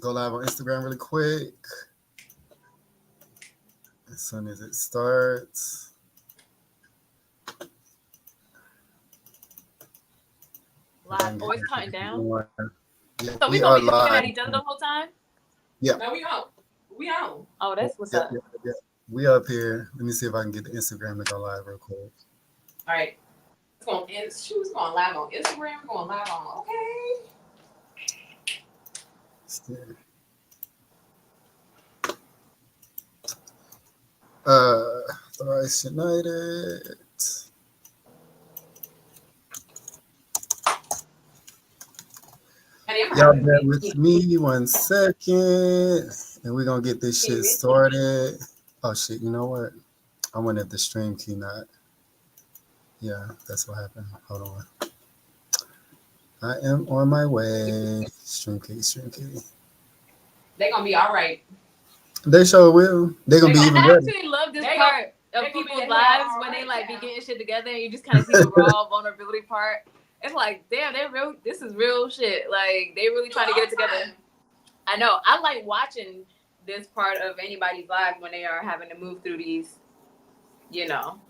go live on Instagram really quick. As soon as it starts. Live. Oh, it's counting down. Yeah, So we we gonna are be just looking live. at each other the whole time? Yeah. No, we out. We out. Oh, that's what's up. Yeah. We up here. Let me see if I can get the Instagram to go live real quick. All right. It's going live on Instagram. We're going live on. Okay. Thrice United. Y'all bear with me 1 second, and we're gonna get this shit started. Oh shit! You know what? I went at the stream key not. Yeah, that's what happened. Hold on. I am on my way. Stream key. They're gonna be all right. They sure will. They're gonna be even better. I actually love this part of people's lives when they like be getting shit together and you just kind of see the raw vulnerability part. It's like, damn, they're real. This is real shit. Like, they really trying to get it together. I know. I like watching this part of anybody's life when they are having to move through these,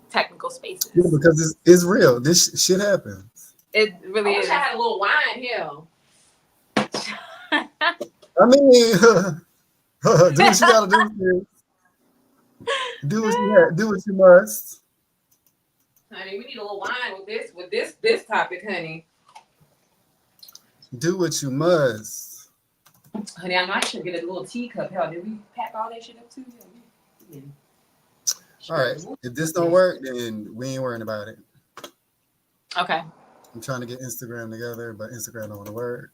technical spaces. Yeah, because it's real. This shit happens. It really is. I wish I had a little wine here. I mean, do what you gotta do. Do what you must. Honey, we need a little wine with this topic, honey. Do what you must. Honey, I know I should get a little teacup. Hell, did we pack all that shit up too? Yeah. All right. If this don't work, then we ain't worrying about it. Okay. I'm trying to get Instagram together, but Instagram don't want to work.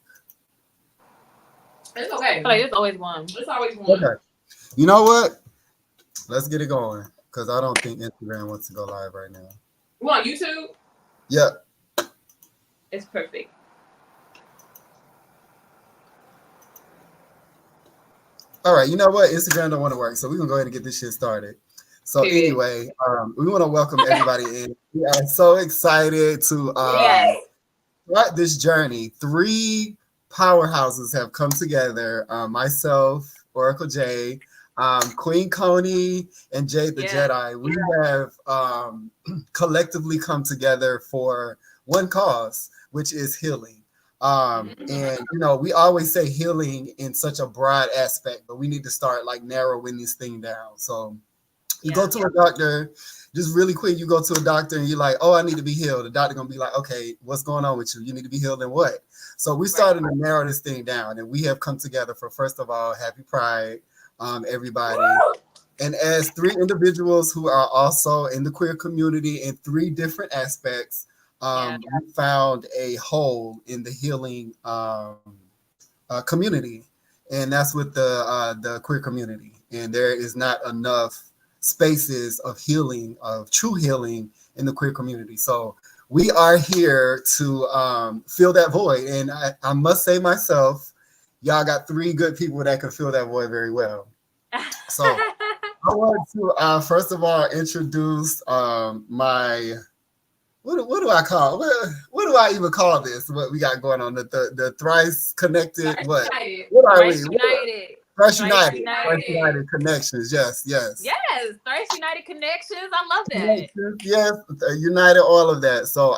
It's okay. Like, it's always one. It's always one. Okay. You know what? Let's get it going, because I don't think Instagram wants to go live right now. You on YouTube? Yeah. It's perfect. All right. You know what? Instagram don't want to work, so we're going to go ahead and get this shit started. So anyway, we want to welcome everybody in. We are so excited to start this journey. 3 powerhouses have come together. Myself, Oracle J, Queen Koni, and Jeid the Jedi. We have collectively come together for one cause, which is healing. And we always say healing in such a broad aspect, but we need to start like narrowing this thing down. So you go to a doctor, just really quick, you go to a doctor and you're like, oh, I need to be healed. The doctor gonna be like, okay, what's going on with you? You need to be healed in what? So we started to narrow this thing down, and we have come together for, first of all, Happy Pride, everybody. Woo! And as 3 individuals who are also in the queer community in 3 different aspects, we found a hole in the healing community, and that's with the queer community. And there is not enough spaces of healing, of true healing in the queer community. So we are here to fill that void. And I must say myself, y'all got 3 good people that can fill that void very well. So I want to first of all introduce my what do I call what do I even call this? What we got going on? The Thrice Connected. What are we? Thrice United Connections. Yes. Thrice United Connections. I love that. Yes, United, all of that. So,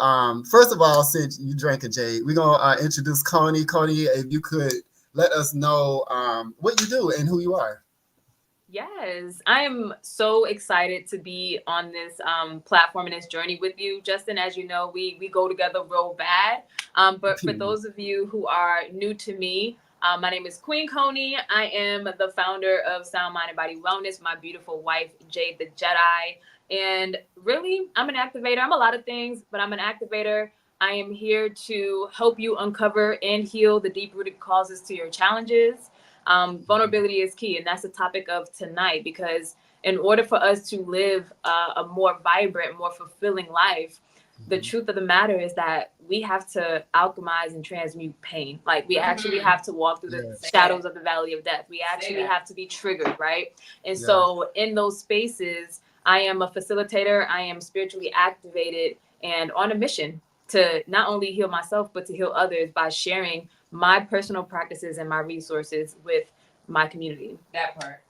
first of all, since you drank a Jeid, we're gonna introduce Koni. Koni, if you could let us know what you do and who you are. Yes, I am so excited to be on this platform and this journey with you, Justin. As you know, we go together real bad. But for those of you who are new to me, my name is Queen Koni. I am the founder of Sound Mind and Body Wellness, my beautiful wife, Jeid the Jedi. And really, I'm an activator. I'm a lot of things, but I'm an activator. I am here to help you uncover and heal the deep-rooted causes to your challenges. Vulnerability is key, and that's the topic of tonight, because in order for us to live a more vibrant, more fulfilling life, the truth of the matter is that we have to alchemize and transmute pain. Like, we actually have to walk through the shadows of the valley of death. We actually have to be triggered, right? And so in those spaces, I am a facilitator. I am spiritually activated and on a mission to not only heal myself, but to heal others by sharing my personal practices and my resources with my community. That part.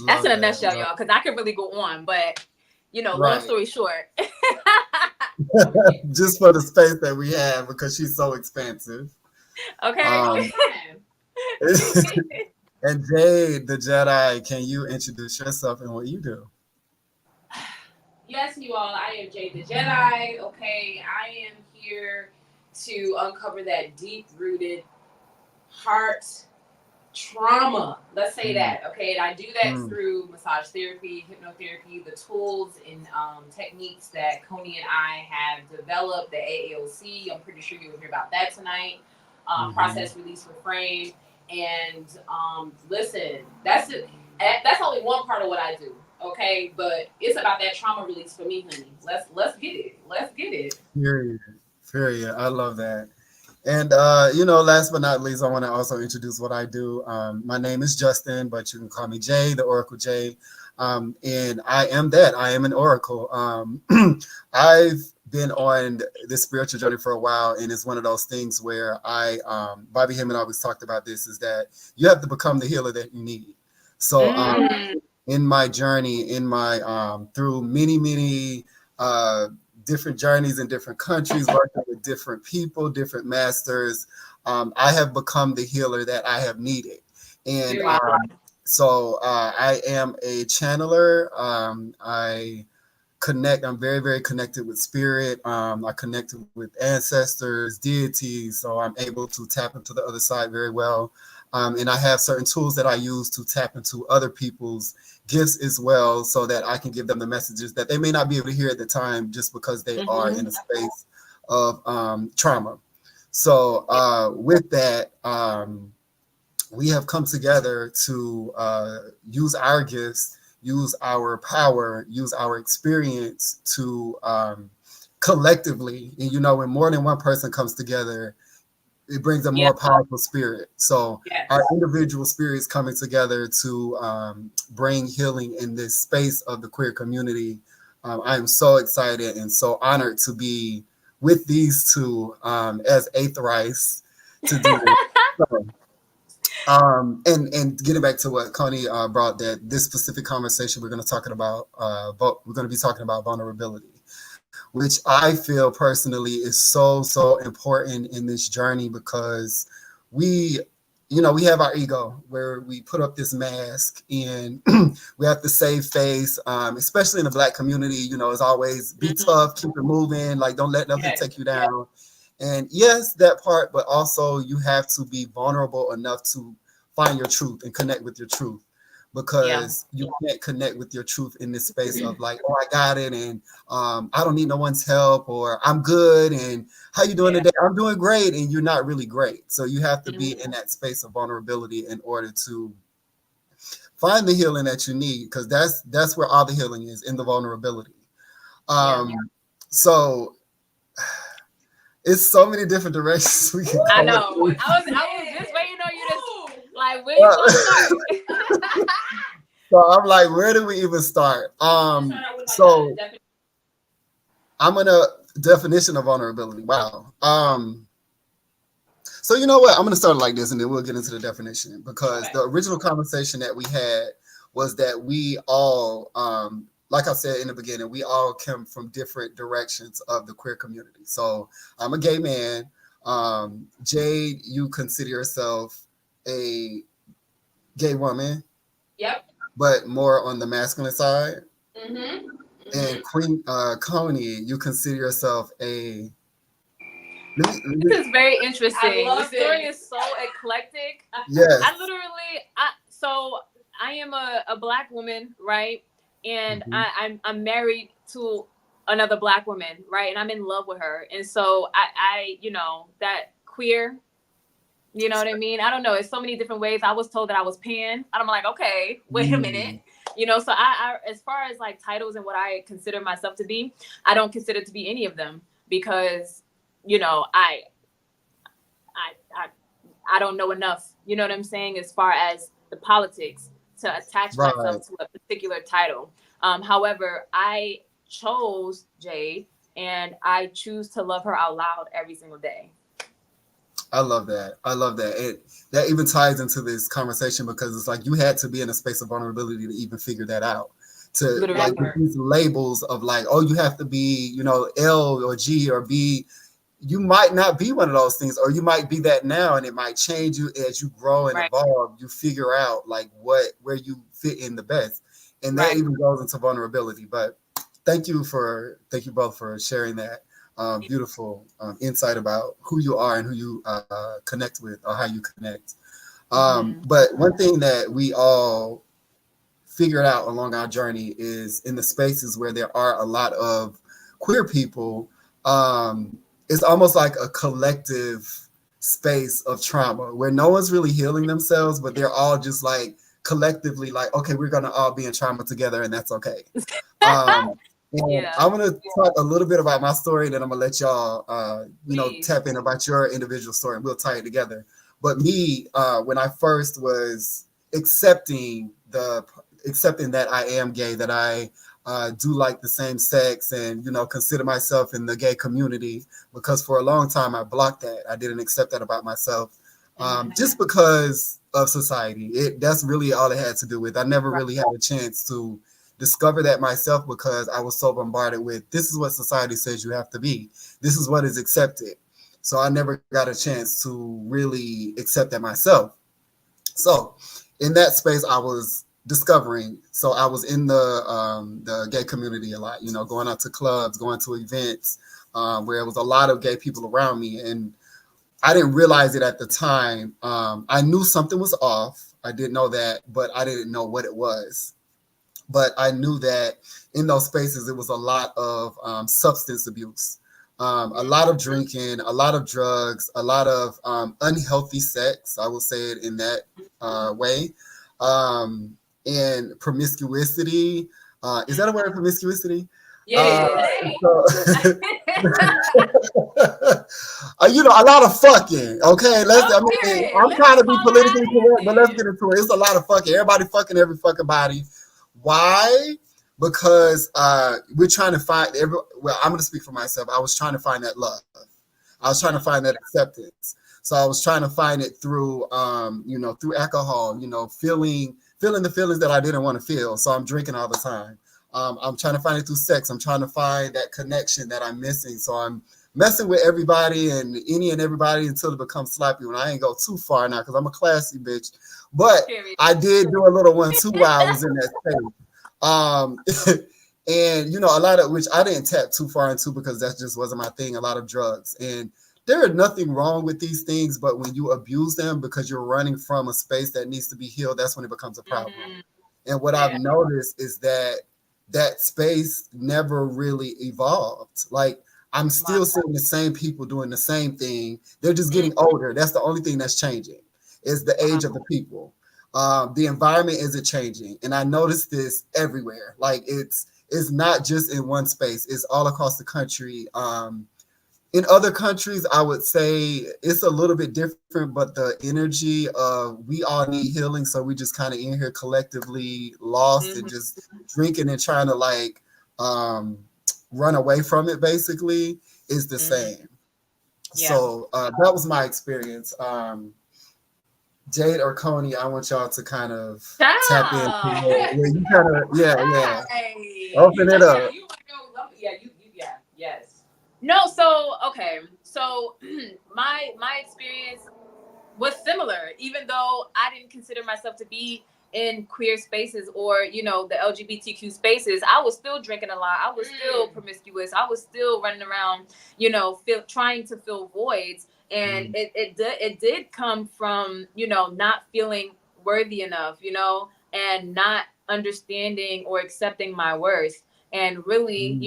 That's in a nutshell, y'all, because I could really go on, but long story short. Just for the space that we have, because she's so expansive. Okay. And Jeid the Jedi, can you introduce yourself and what you do? Yes, you all. I am Jeid the Jedi. Okay, I am here to uncover that deep-rooted heart trauma. Let's say that. Okay, and I do that through massage therapy, hypnotherapy, the tools and techniques that Koni and I have developed. The AAOC. I'm pretty sure you'll hear about that tonight. Process, release, reframe, and listen. That's it. That's only one part of what I do. Okay, but it's about that trauma release for me, honey. Let's get it. Let's get it. Period. I love that. And last but not least, I want to also introduce what I do. My name is Justin, but you can call me Jay, the Oracle Jay. And I am that. I am an oracle. I've been on this spiritual journey for a while, and it's one of those things where Bobby Hemming always talked about this, is that you have to become the healer that you need. So in my journey, through many different journeys in different countries, working with different people, different masters, I have become the healer that I have needed. And so I am a channeler. I'm very, very connected with spirit. I connected with ancestors, deities, so I'm able to tap into the other side very well. And I have certain tools that I use to tap into other people's gifts as well, so that I can give them the messages that they may not be able to hear at the time, just because they are in a space of trauma. So with that, we have come together to use our gifts, use our power, use our experience to collectively, and when more than one person comes together, it brings a more powerful spirit. So our individual spirits coming together to bring healing in this space of the queer community. I am so excited and so honored to be with these two as a Thrice to do this. So, and getting back to what Koni brought, that this specific conversation we're going to be talking about vulnerability, which I feel personally is so important in this journey, because we have our ego where we put up this mask and we have to save face, especially in the Black community. It's always be tough, keep it moving, like don't let nothing take you down. And yes, that part, but also you have to be vulnerable enough to find your truth and connect with your truth, because you can't connect with your truth in this space of like, oh, I got it, and I don't need no one's help, or I'm good, and how you doing today? I'm doing great, and you're not really great. So you have to be in that space of vulnerability in order to find the healing that you need, because that's where all the healing is, in the vulnerability. So it's so many different directions we can go. I know. I was just waiting on you to, like, where you gonna start? So I'm like, where do we even start? So I'm gonna definition of vulnerability. Wow. So you know what? I'm gonna start like this, and then we'll get into the definition, because the original conversation that we had was that we all, like I said in the beginning, we all come from different directions of the queer community. So I'm a gay man. Jeid, you consider yourself a gay woman. Yep. But more on the masculine side. And Queen Koni, you consider yourself a... This is very interesting. The story is so eclectic. Yes. I am a Black woman, right? And I'm married to another Black woman, right? And I'm in love with her. And so I that queer, you know what I mean? I don't know. It's so many different ways. I was told that I was pan. And I'm like, okay, wait a minute. So I as far as like titles and what I consider myself to be, I don't consider to be any of them, because, I don't know enough, you know what I'm saying, as far as the politics to attach myself to a particular title. However, I chose Jeid, and I choose to love her out loud every single day. I love that. I love that. That even ties into this conversation because it's like you had to be in a space of vulnerability to even figure that out. To like Literally. these labels of like, oh, you have to be, L or G or B. You might not be one of those things, or you might be that now, and it might change you as you grow and Right. evolve. You figure out like where you fit in the best, and that Right. even goes into vulnerability. But thank you both for sharing that beautiful insight about who you are and who you connect with or how you connect. But one thing that we all figured out along our journey is in the spaces where there are a lot of queer people, it's almost like a collective space of trauma where no one's really healing themselves, but they're all just like collectively like, okay, we're gonna all be in trauma together and that's okay. And Yeah. I'm gonna talk a little bit about my story, then I'm gonna let y'all Please. tap in about your individual story and we'll tie it together. But me, when I first was accepting that I am gay, that I do like the same sex, and consider myself in the gay community, because for a long time I blocked that. I didn't accept that about myself, just because of society. That's really all it had to do with. I never really had a chance to discover that myself because I was so bombarded with, this is what society says you have to be. This is what is accepted. So I never got a chance to really accept that myself. So in that space, I was discovering. So I was in the gay community a lot, going out to clubs, going to events where it was a lot of gay people around me. And I didn't realize it at the time. I knew something was off. I didn't know that, but I didn't know what it was. But I knew that in those spaces, it was a lot of substance abuse, a lot of drinking, a lot of drugs, a lot of unhealthy sex. I will say it in that way. And promiscuity. Is that a word, promiscuity? Yeah, So, a lot of fucking. Okay, I'm trying to be politically correct, but let's get into it. It's a lot of fucking. Everybody fucking every fucking body. Why? Because we're trying to find well, I'm gonna speak for myself. I was trying to find that love. I was trying to find that acceptance. So I was trying to find it through through alcohol, feeling the feelings that I didn't want to feel. So I'm drinking all the time. I'm trying to find it through sex. I'm trying to find that connection that I'm missing. So I'm messing with everybody and any and everybody until it becomes sloppy. When I ain't go too far now, because I'm a classy bitch. But I did do a little one too while I was in that space. And a lot of which I didn't tap too far into because that just wasn't my thing. A lot of drugs, and there is nothing wrong with these things, but when you abuse them because you're running from a space that needs to be healed, that's when it becomes a problem. And what I've noticed is that space never really evolved. Like, I'm still seeing the same people doing the same thing. They're just getting older. That's the only thing that's changing, is the age of the people. The environment isn't changing. And I noticed this everywhere. Like, it's not just in one space. It's all across the country. In other countries, I would say it's a little bit different, but the energy of we all need healing. So we just kind of in here collectively lost and just drinking and trying to like run away from it, basically, is the same. So that was my experience. Jeid or Koni, I want y'all to kind of tap in. You kind of, yeah. Open it up. Yes. No, so okay. So my experience was similar, even though I didn't consider myself to be in queer spaces or the LGBTQ spaces. I was still drinking a lot. I was still promiscuous. I was still running around, trying to fill voids. And it did come from not feeling worthy enough, and not understanding or accepting my worth, and really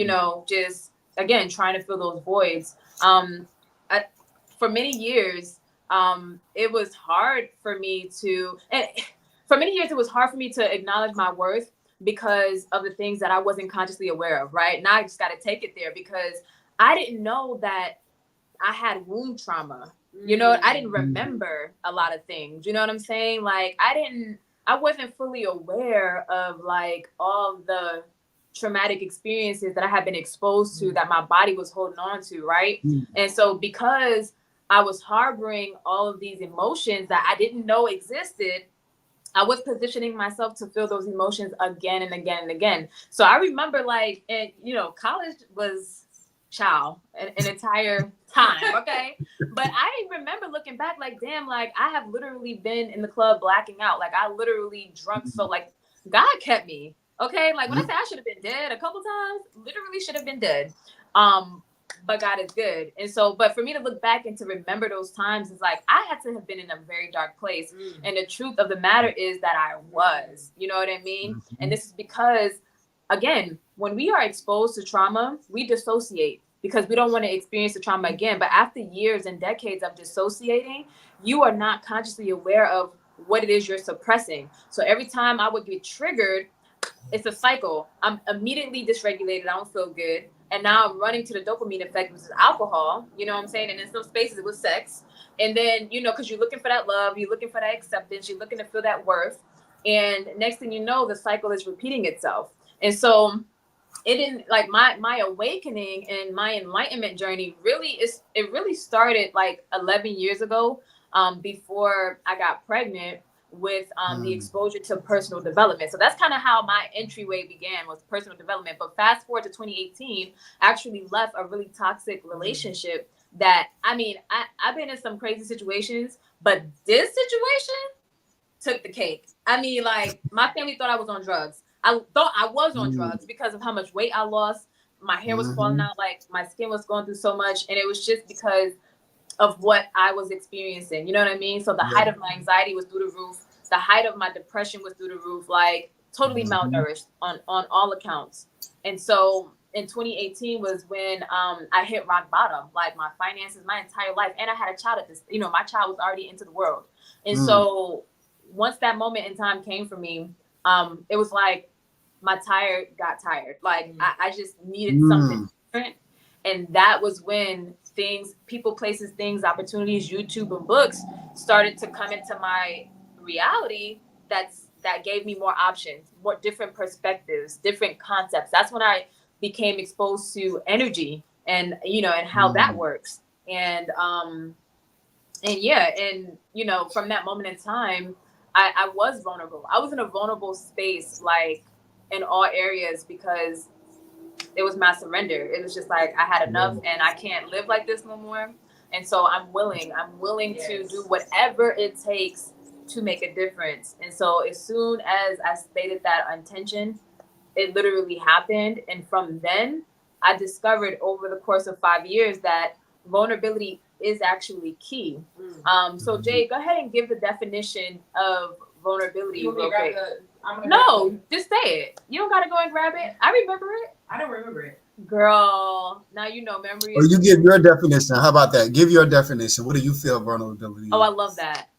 just again trying to fill those voids. For many years, it was hard for me to, and for many years, it was hard for me to acknowledge my worth because of the things that I wasn't consciously aware of, right? Now I just got to take it there because I didn't know that I had womb trauma. I didn't remember a lot of things. You know what I'm saying? Like, I wasn't fully aware of like all the traumatic experiences that I had been exposed to, that my body was holding on to, right? And so because I was harboring all of these emotions that I didn't know existed, I was positioning myself to feel those emotions again and again and again. So I remember like, and college was an entire time. Okay. But I remember looking back like, damn, like I have literally been in the club blacking out. Like I literally drunk. So like God kept me. Okay. Like when I say I should have been dead a couple times, literally should have been dead. But God is good. And so, but for me to look back and to remember those times is like, I had to have been in a very dark place. And the truth of the matter is that I was, you know what I mean? And this is because, again, when we are exposed to trauma, we dissociate because we don't want to experience the trauma again. But after years and decades of dissociating, you are not consciously aware of what it is you're suppressing. So every time I would get triggered, it's a cycle. I'm immediately dysregulated. I don't feel good. And now I'm running to the dopamine effect, which is alcohol. You know what I'm saying? And in some spaces it was sex. And then, because you're looking for that love, you're looking for that acceptance, you're looking to feel that worth. And next thing you know, the cycle is repeating itself. And so it didn't like my awakening and my enlightenment journey really started like 11 years ago, before I got pregnant with the exposure to personal development. So that's kind of how my entryway began, was personal development. But fast forward to 2018, I actually left a really toxic relationship that, I've been in some crazy situations, but this situation took the cake. Like my family thought I was on drugs. I thought I was on drugs because of how much weight I lost. My hair was falling out, like my skin was going through so much. And it was just because of what I was experiencing. You know what I mean? So the height of my anxiety was through the roof. The height of my depression was through the roof, like totally malnourished on all accounts. And so in 2018 was when I hit rock bottom, like my finances, my entire life. And I had a child at this, my child was already into the world. And so once that moment in time came for me, it was like my tire got tired. Like I just needed something different. And that was when people, places, things, opportunities, YouTube and books started to come into my reality that gave me more options, more different perspectives, different concepts. That's when I became exposed to energy and, and how that works. And from that moment in time, I was vulnerable. I was in a vulnerable space, like in all areas, because it was my surrender. It was just like I had enough and I can't live like this no more. And so I'm willing to do whatever it takes to make a difference. And so as soon as I stated that intention, it literally happened. And from then I discovered over the course of 5 years that vulnerability is actually key. So Jay, go ahead and give the definition of vulnerability real quick. No, just say it. You don't gotta go and grab it. I remember it. I don't remember it. Girl, now you know memory. Or you give your definition. How about that? Give your definition. What do you feel vulnerability is? Oh, I love that.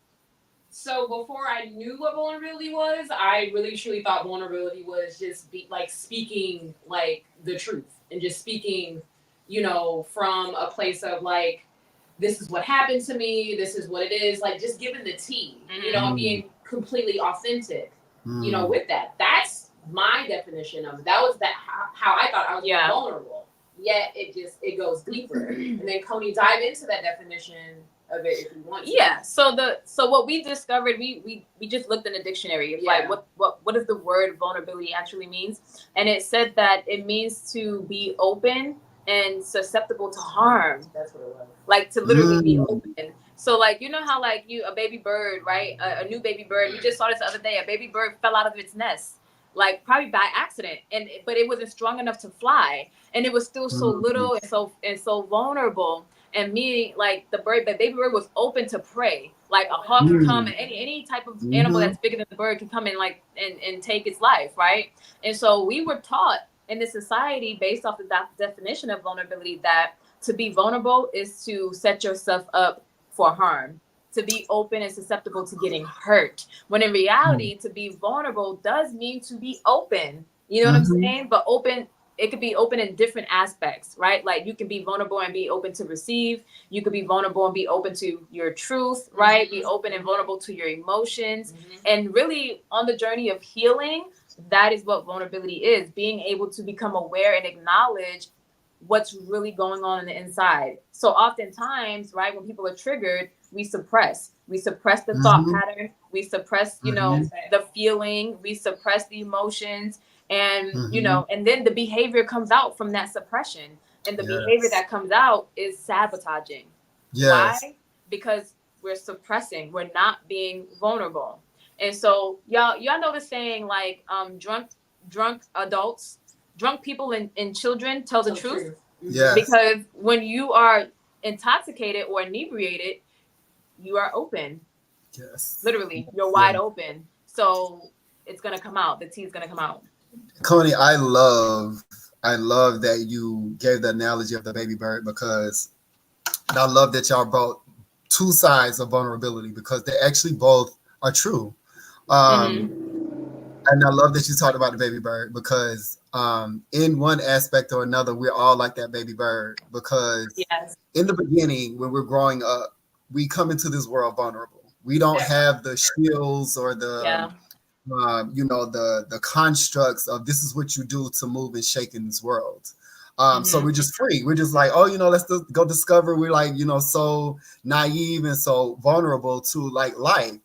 So before I knew what vulnerability was, I really truly thought vulnerability was just speaking like the truth and just speaking, from a place of like, this is what happened to me, this is what it is, like just giving the tea, being completely authentic, with that. That's my definition of it. That was how I thought I was vulnerable. Yet it goes deeper. And then Koni, dive into that definition of it if you want to. Yeah. So what we discovered, we just looked in the dictionary of like what does the word vulnerability actually means, and it said that it means to be open and susceptible to harm. That's what it was. Like to literally be open. So like how like a baby bird, right? A new baby bird. We just saw this the other day. A baby bird fell out of its nest, like probably by accident, but it wasn't strong enough to fly, and it was still so little and so vulnerable. And me, like the baby bird was open to prey. Like a hawk can come, and any type of animal that's bigger than the bird can come and take its life, right? And so we were taught in this society, based off the definition of vulnerability, that to be vulnerable is to set yourself up for harm, to be open and susceptible to getting hurt. When in reality, to be vulnerable does mean to be open. You know what I'm saying? But open, it could be open in different aspects, right? Like you can be vulnerable and be open to receive. You could be vulnerable and be open to your truth, right? Be open and vulnerable to your emotions. And really on the journey of healing, that is what vulnerability is. Being able to become aware and acknowledge what's really going on the inside. So oftentimes, right, when people are triggered, we suppress the thought pattern, we suppress, you know, the feeling, we suppress the emotions, and you know, and then the behavior comes out from that suppression, and the behavior that comes out is sabotaging. Why? Because we're suppressing, we're not being vulnerable. And so y'all know the saying, like, drunk adults, drunk people and children tell the truth. Because when you are intoxicated or inebriated, you are open. Literally, you're wide open. So it's gonna come out. The tea's gonna come out. Koni, I love that you gave the analogy of the baby bird, because I love that y'all brought two sides of vulnerability, because they actually both are true. And I love that you talked about the baby bird, because in one aspect or another, we're all like that baby bird, because in the beginning, when we're growing up, we come into this world vulnerable. We don't have the shields or the you know, the constructs of this is what you do to move and shake in this world. So we're just free. We're just like, oh, you know, let's go discover. We're like, you know, so naive and so vulnerable to like life.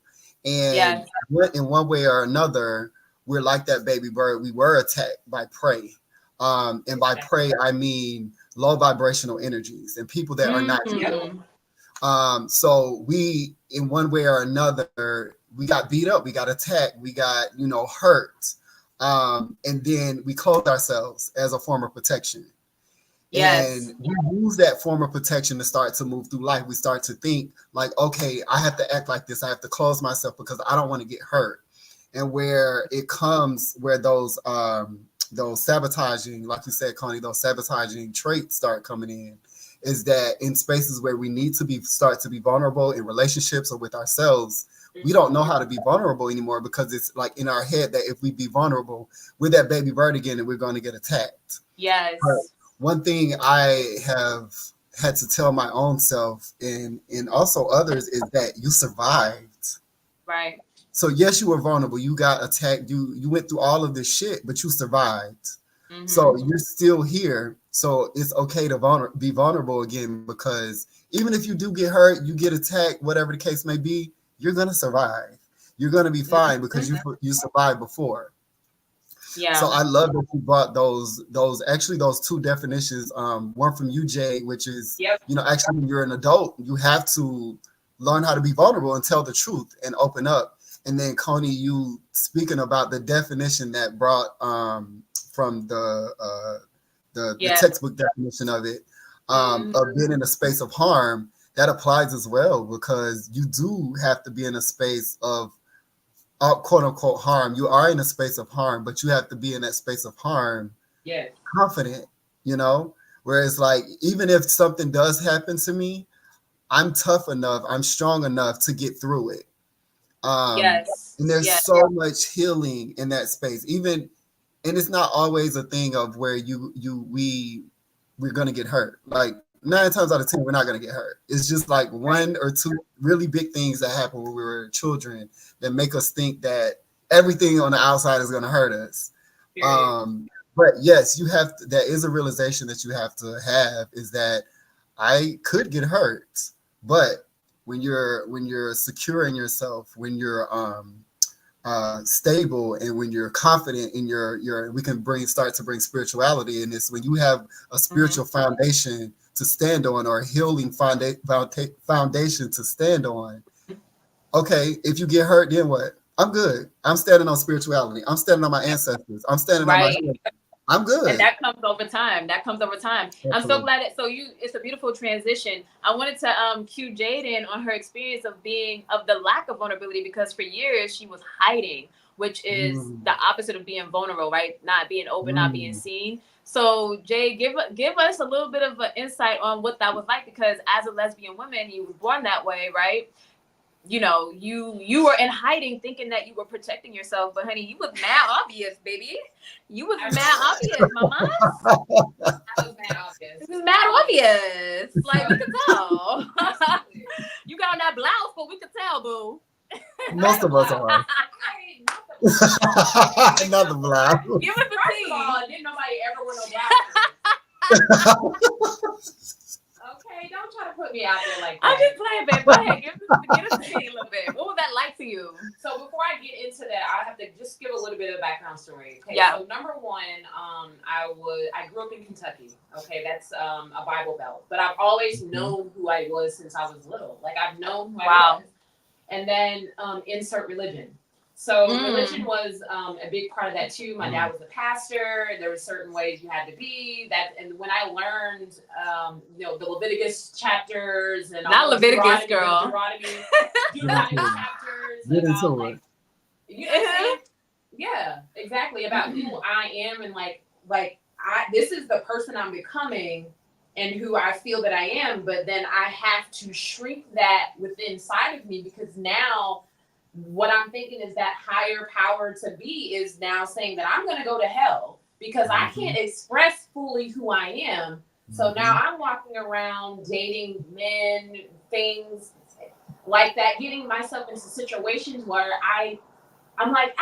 And in one way or another, we're like that baby bird. We were attacked by prey. And by prey, I mean low vibrational energies and people that are not healed. So we, in one way or another, we got beat up, we got attacked, we got, you know, hurt. And then we clothe ourselves as a form of protection. And we use that form of protection to start to move through life. We start to think like, okay, I have to act like this. I have to close myself because I don't want to get hurt. And where it comes, where those sabotaging, like you said, Koni, those sabotaging traits start coming in, is that in spaces where we need to start to be vulnerable in relationships or with ourselves, we don't know how to be vulnerable anymore, because it's like in our head that if we be vulnerable, we're that baby bird again and we're going to get attacked. But one thing I have had to tell my own self and also others is that you survived. Right. So yes, you were vulnerable. You got attacked. You went through all of this shit, but you survived. So you're still here. So it's okay to be vulnerable again, because even if you do get hurt, you get attacked, whatever the case may be, you're gonna survive. You're gonna be fine because you survived before. So I love that you brought those two definitions. One from you, Jeid, which is you know, actually when you're an adult, you have to learn how to be vulnerable and tell the truth and open up. And then Koni, you speaking about the definition that brought from the textbook definition of it, of being in a space of harm, that applies as well, because you do have to be in a space of quote unquote harm. You are in a space of harm, but you have to be in that space of harm confident, you know, whereas like, even if something does happen to me, I'm tough enough, I'm strong enough to get through it. And there's so much healing in that space, even, and it's not always a thing of where we're gonna get hurt. Like 9 times out of 10, we're not gonna get hurt. It's just like one or two really big things that happen when we were children that make us think that everything on the outside is gonna hurt us. But yes, there is a realization that you have to have, is that I could get hurt, but when you're secure in yourself, when you're stable, and when you're confident in your we can start to bring spirituality in this. When you have a spiritual foundation to stand on, or a healing foundation to stand on, okay, if you get hurt, then what? I'm good. I'm standing on spirituality. I'm standing on my ancestors. I'm standing on my I'm good. And that comes over time. Absolutely. I'm so glad it's a beautiful transition. I wanted to cue Jeid in on her experience of the lack of vulnerability, because for years she was hiding, which is the opposite of being vulnerable, right? Not being open, not being seen. So Jeid, give us a little bit of an insight on what that was like, because as a lesbian woman, you were born that way, right? You know, you were in hiding, thinking that you were protecting yourself, but honey, you was mad obvious, baby. You was mad obvious, mama. I was mad obvious. It was mad obvious. Like, we could tell. You got on that blouse, but we could tell, boo. Most of us are. Another blouse. Give us the tea. Didn't nobody ever wear no blouse? Okay, don't try to put me out there like that. I'm just playing, babe. Go ahead, get us a little bit. What was that like to you? So before I get into that, I have to just give a little bit of a background story. Okay, yeah. So number one, I grew up in Kentucky. Okay, that's a Bible Belt, but I've always known who I was since I was little. Like I've known who I was. And then insert religion. So religion was a big part of that too. My dad was a pastor. There were certain ways you had to be that. And when I learned, the Leviticus chapters and not Leviticus, Deuteronomy chapters about like, you know what I'm saying? Yeah, exactly, about who I am and this is the person I'm becoming and who I feel that I am, but then I have to shrink that within inside of me because now what I'm thinking is that higher power to be is now saying that I'm going to go to hell because I can't express fully who I am. So now I'm walking around dating men, things like that, getting myself into situations where I'm like,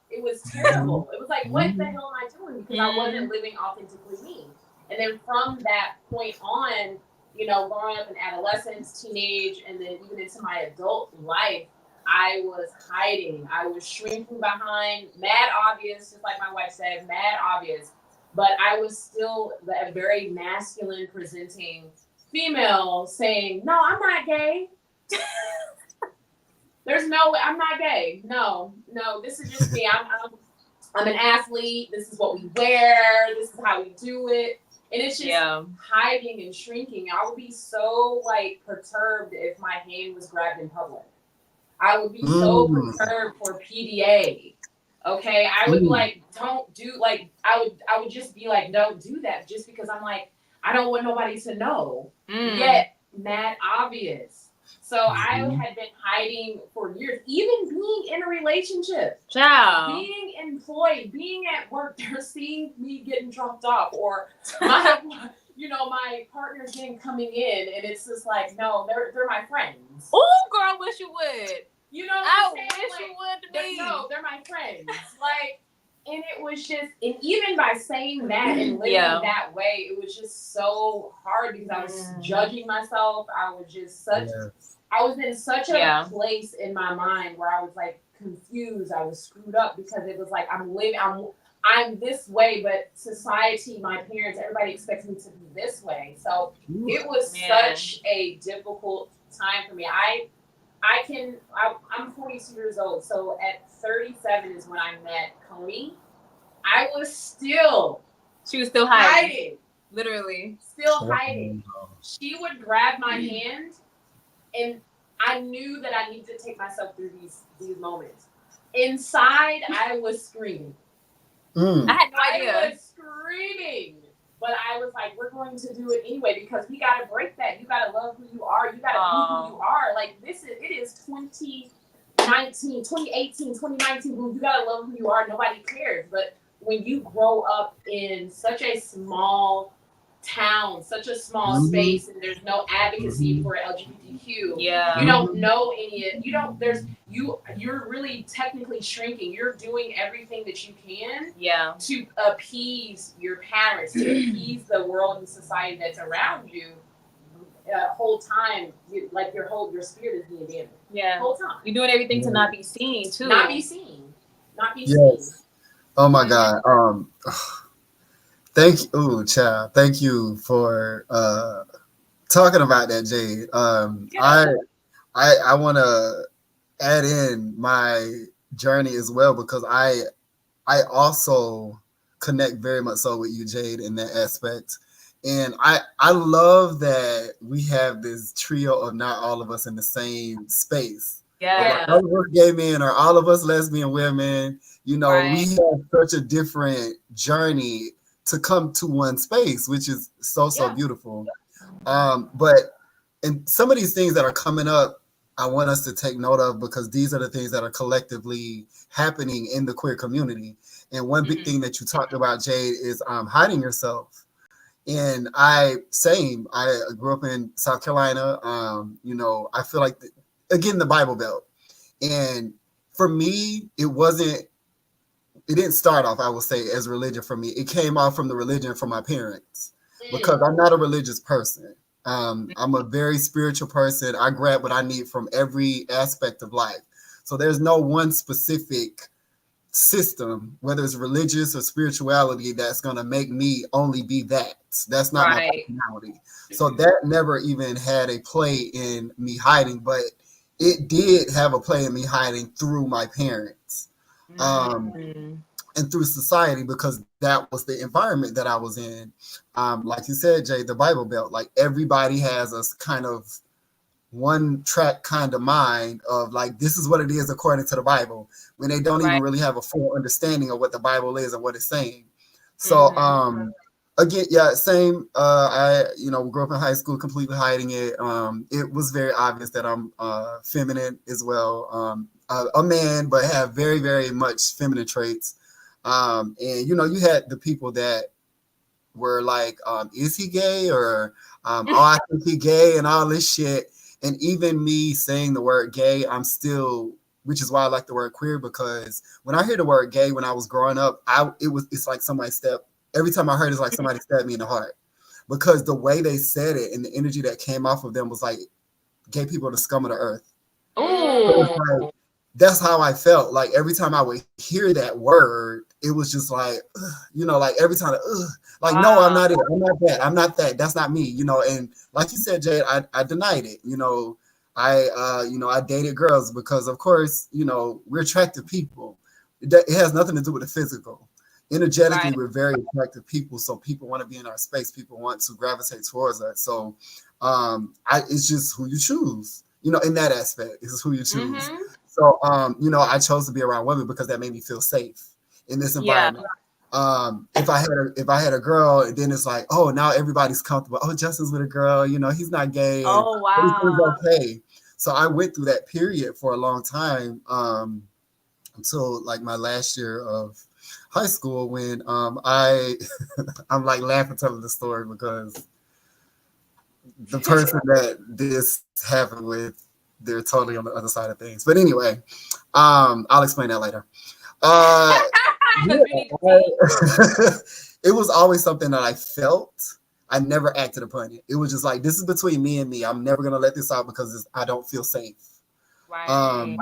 it was terrible. It was like, what the hell am I doing? Because I wasn't living authentically me. And then from that point on, growing up in adolescence, teenage, and then even into my adult life, I was hiding. I was shrinking behind, mad obvious, just like my wife said, mad obvious. But I was still a very masculine presenting female saying, no, I'm not gay. There's no way. I'm not gay. No, this is just me. I'm an athlete. This is what we wear. This is how we do it. And it's just hiding and shrinking. I would be so perturbed if my hand was grabbed in public. I would be so perturbed for PDA. Okay, I would be don't do I would just be don't do that just because I'm I don't want nobody to know. Yet mad obvious. So I had been hiding for years, even being in a relationship, being employed, being at work. They're seeing me getting dropped off, or my partner's coming in, and it's just no, they're my friends. Oh, girl, wish you would. I wish you would to me. No, they're my friends. And it was just, and even by saying that and living that way, it was just so hard because I was judging myself. I was just I was in such a place in my mind where I was confused. I was screwed up because it was I'm this way, but society, my parents, everybody expects me to be this way. So it was such a difficult time for me. I'm 42 years old, so at 37 is when I met Koni. She was still hiding. Literally. Still hiding. She would grab my hand, and I knew that I needed to take myself through these moments. Inside, I was screaming. I had no idea. I was screaming. But I was we're going to do it anyway because we got to break that. You got to love who you are. You got to be who you are. It is 2019, 2018, 2019. You got to love who you are. Nobody cares. But when you grow up in such a small town, such a small space, and there's no advocacy for LGBTQ, you don't know you're really technically shrinking. You're doing everything that you can to appease your parents, to appease the world and society that's around you. Whole time, your spirit is being damaged. Yeah, whole time you're doing everything to not be seen too. Not be seen. Seen. Oh my God. Thank you, child. Thank you for talking about that, Jeid. I want to add in my journey as well because I also connect very much so with you, Jeid, in that aspect. And I love that we have this trio of not all of us in the same space. Yeah. All of us gay men or all of us lesbian women, we have such a different journey to come to one space, which is so beautiful. But and some of these things that are coming up, I want us to take note of because these are the things that are collectively happening in the queer community. And one big thing that you talked about, Jeid, is hiding yourself. And I grew up in South Carolina. I feel like, again, the Bible Belt. And for me, it didn't start off, I will say, as religion for me. It came off from the religion from my parents. because I'm not a religious person. I'm a very spiritual person. I grab what I need from every aspect of life. So there's no one specific system, whether it's religious or spirituality, that's going to make me only be that. That's not my personality. So that never even had a play in me hiding, but it did have a play in me hiding through my parents. And through society, because that was the environment that I was in. Like you said, Jay, the Bible Belt, like everybody has a kind of one track kind of mind of like, this is what it is according to the Bible, when they don't even really have a full understanding of what the Bible is and what it's saying. So again, yeah, same. I grew up in high school completely hiding it. It was very obvious that I'm feminine as well. A man, but have very, very much feminine traits. And you had the people that were like, is he gay? Or oh, I think he gay and all this shit. And even me saying the word gay, I'm still, which is why I like the word queer, because when I hear the word gay when I was growing up, it's like somebody every time I heard it's like somebody stabbed me in the heart, because the way they said it and the energy that came off of them was like, gay people are the scum of the earth. So that's how I felt. Like every time I would hear that word, it was just like, like every time, like, no, I'm not it. I'm not that. I'm not that. That's not me, And like you said, Jade, I denied it. I dated girls because, of course, we're attractive people. It has nothing to do with the physical. Energetically, we're very attractive people. So people want to be in our space. People want to gravitate towards us. So it's just who you choose. In that aspect, it's who you choose. So, I chose to be around women because that made me feel safe in this environment. If I had a girl, and then it's like, oh, now everybody's comfortable. Oh, Justin's with a girl, he's not gay. Oh, wow. Everything's okay. So I went through that period for a long time, until like my last year of high school, when I'm like laughing telling the story because the person that this happened with, they're totally on the other side of things. But anyway, I'll explain that later. It was always something that I felt. I never acted upon it. It was just like, this is between me and me. I'm never gonna let this out because I don't feel safe. And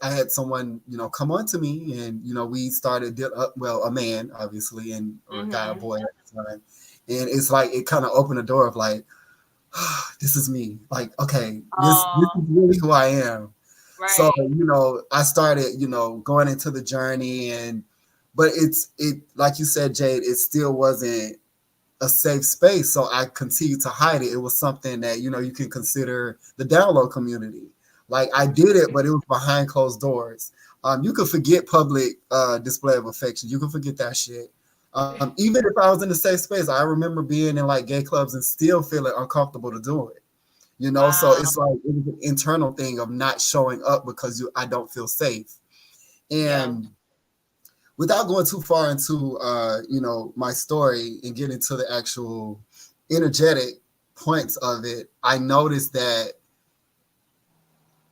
I had someone come on to me, and we started a man obviously, and or a guy, a boy at the time. And it's like it kind of opened the door of like, this is me. Like, okay, this is really who I am. So, I started, going into the journey, but it like you said, Jade, it still wasn't a safe space. So I continued to hide it. It was something that, you can consider the download community. Like I did it, but it was behind closed doors. You could forget public display of affection. You can forget that shit. Even if I was in a safe space, I remember being in like gay clubs and still feeling uncomfortable to do it. So it's like it was an internal thing of not showing up because I don't feel safe. And without going too far into my story and getting to the actual energetic points of it, I noticed that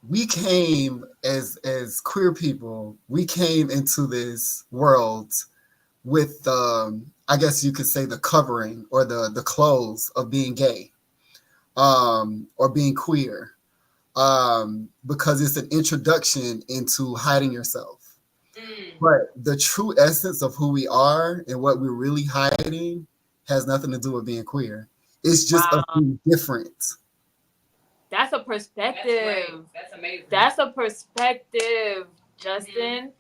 we came as queer people, we came into this world with I guess you could say the covering or the clothes of being gay, or being queer, because it's an introduction into hiding yourself. But the true essence of who we are and what we're really hiding has nothing to do with being queer. It's just us being different. That's a perspective. That's amazing. That's a perspective, Justin.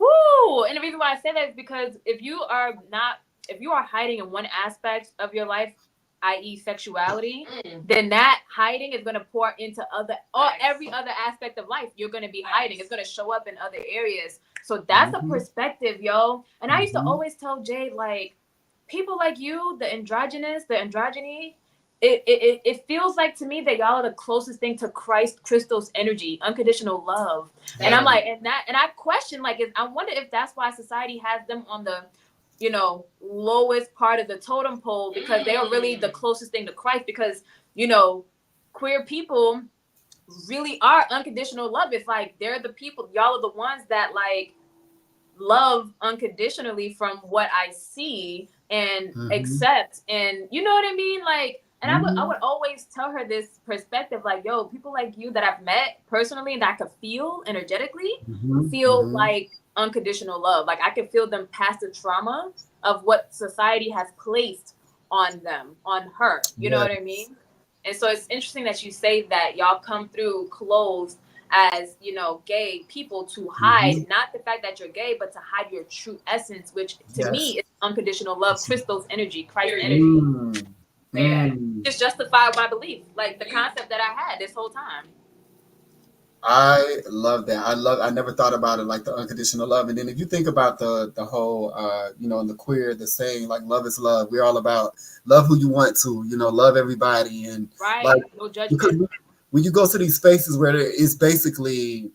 Woo! And the reason why I say that is because if you are hiding in one aspect of your life, i.e. sexuality, then that hiding is going to pour into every other aspect of life. You're going to be hiding. It's going to show up in other areas. So that's a perspective, yo. And I used to always tell Jade, like, people like you, the androgyny, it feels like to me that y'all are the closest thing to Crystal's energy, unconditional love. And I'm like, and I question, like, I wonder if that's why society has them on the lowest part of the totem pole, because they are really the closest thing to Christ, because queer people really are unconditional love. It's like they're the people, y'all are the ones that like love unconditionally from what I see, and accept, and you know what I mean? Like, and I would always tell her this perspective, like, yo, people like you that I've met personally and that I could feel energetically feel like unconditional love. Like I could feel them past the trauma of what society has placed on them, on her. You know what I mean? And so it's interesting that you say that y'all come through clothes as, you know, gay people to hide, not the fact that you're gay, but to hide your true essence, which to me is unconditional love, Crystal's energy, Christ energy. It's justified by belief, like the concept that I had this whole time. I love that. I never thought about it like the unconditional love. And then if you think about the whole you know, in the queer, the saying like love is love. We're all about love who you want to, you know, love everybody, and like no judgment. because when you go to these spaces where it's basically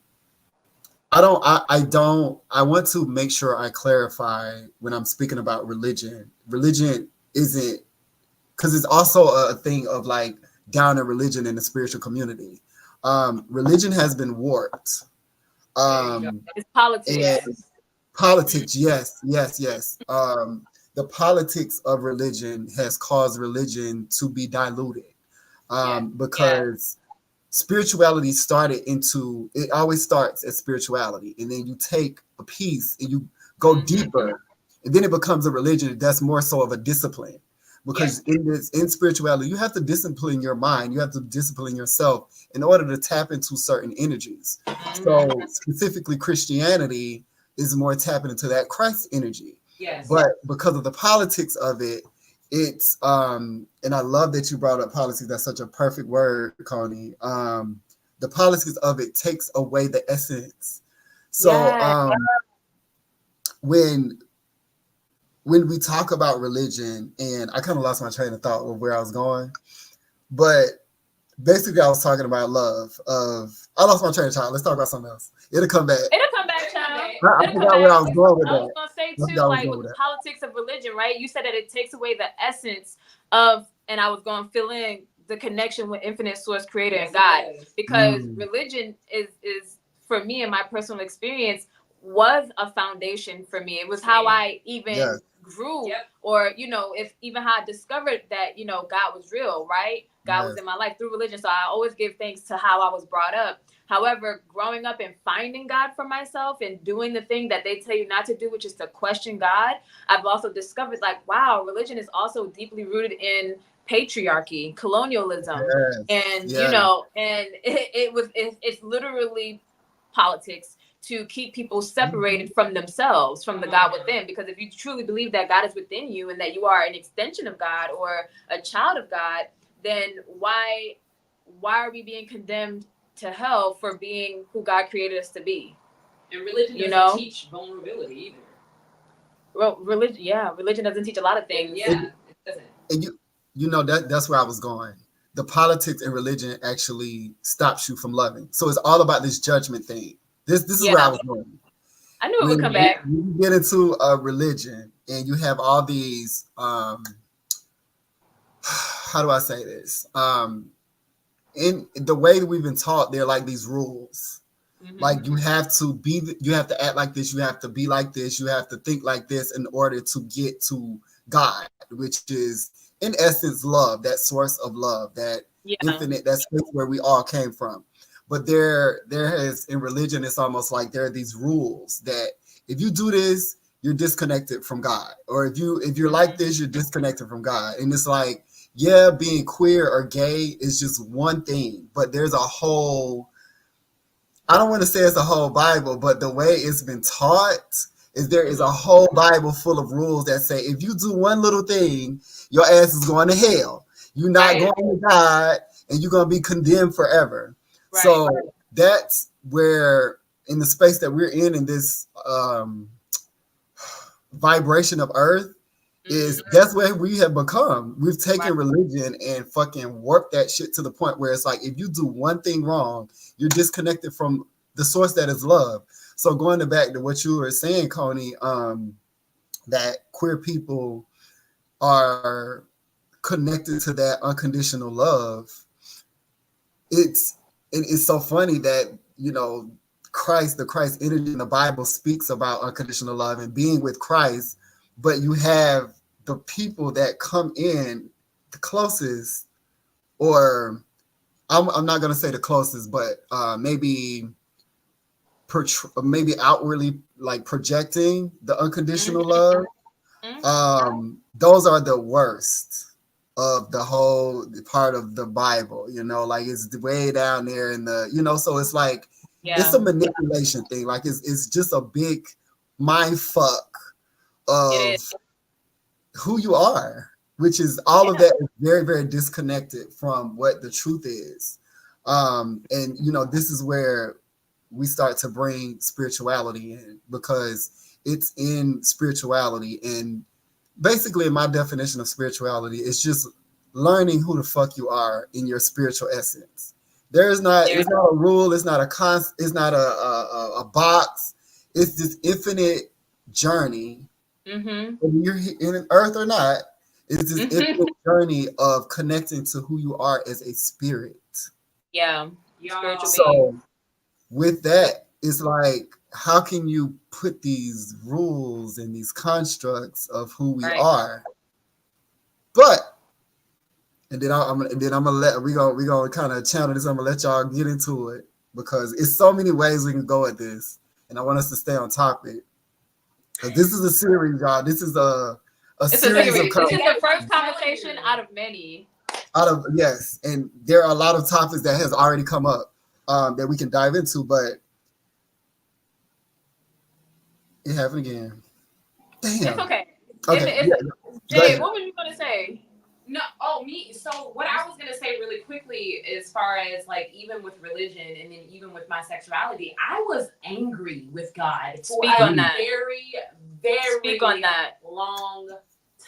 I want to make sure I clarify when I'm speaking about religion. Religion isn't, because it's also a thing of like down in religion in the spiritual community. Religion has been warped. It's politics. Politics, yes. The politics of religion has caused religion to be diluted because spirituality it always starts as spirituality, and then you take a piece and you go deeper, and then it becomes a religion that's more so of a discipline. Because in spirituality, you have to discipline your mind, you have to discipline yourself in order to tap into certain energies. So specifically Christianity is more tapping into that Christ energy. But because of the politics of it, it's and I love that you brought up politics. That's such a perfect word, Koni. The politics of it takes away the essence. So when we talk about religion, and I kind of lost my train of thought of where I was going, but basically I was talking about love. I lost my train of thought. Let's talk about something else. It'll come back. Child. I forgot where I was going with that. I was gonna say too, like with the politics of religion, right? You said that it takes away the essence of, and I was gonna fill in the connection with infinite source creator and God, because religion is for me, in my personal experience, was a foundation for me. It was how I even grew, or you know, if even how I discovered that, you know, God was real, right? God was in my life through religion. So I always give thanks to how I was brought up. However, growing up and finding God for myself and doing the thing that they tell you not to do, which is to question God, I've also discovered like, wow, religion is also deeply rooted in patriarchy, colonialism, and you know, and it's literally politics to keep people separated from themselves, from the God within. Because if you truly believe that God is within you and that you are an extension of God or a child of God, then why are we being condemned to hell for being who God created us to be? And religion doesn't teach vulnerability either. Well, religion doesn't teach a lot of things. It doesn't. And you know that's where I was going. The politics and religion actually stops you from loving. So it's all about this judgment thing. This is where I was going. I knew it would come back. When you get into a religion and you have all these how do I say this? In the way that we've been taught, they're like these rules. Like you have to act like this, you have to be like this, you have to think like this in order to get to God, which is in essence love, that source of love, that infinite, that's where we all came from. But there is, in religion, it's almost like there are these rules that if you do this, you're disconnected from God, or if you're like this, you're disconnected from God. And it's like, being queer or gay is just one thing, but there's a whole, I don't want to say it's a whole Bible, but the way it's been taught is there is a whole Bible full of rules that say if you do one little thing, your ass is going to hell. You're not going to God, and you're going to be condemned forever. So that's where, in the space that we're in this vibration of earth, that's where we have become. We've taken religion and fucking warped that shit to the point where it's like, if you do one thing wrong, you're disconnected from the source that is love. So going back to what you were saying, Koni, that queer people are connected to that unconditional love. It's so funny that, you know, the Christ energy in the Bible speaks about unconditional love and being with Christ, but you have the people that come in the closest, or I'm not going to say the closest, but maybe outwardly like projecting the unconditional love, those are the worst of the whole part of the Bible, like it's way down there in the, so it's like, it's a manipulation thing. Like it's just a big mind fuck of who you are, which is all of that is very, very disconnected from what the truth is. And, this is where we start to bring spirituality in, because it's in spirituality. And basically, my definition of spirituality is just learning who the fuck you are in your spiritual essence. It's not a rule. It's not it's not a box. It's this infinite journey. Whether you're in earth or not, it's this infinite journey of connecting to who you are as a spirit. So with that, it's like, how can you put these rules and these constructs of who we are? But and then I'm gonna let we gonna kind of channel this. I'm gonna let y'all get into it, because it's so many ways we can go at this, and I want us to stay on topic. Because this is a series, y'all. This is a series of conversations. This is the first conversation out of many. Yes, and there are a lot of topics that has already come up that we can dive into, but it happened again. Damn. It's okay. Okay. Jay, what were you gonna say? No, me. So what I was gonna say really quickly, as far as like even with religion and then even with my sexuality, I was angry with God for a very, very long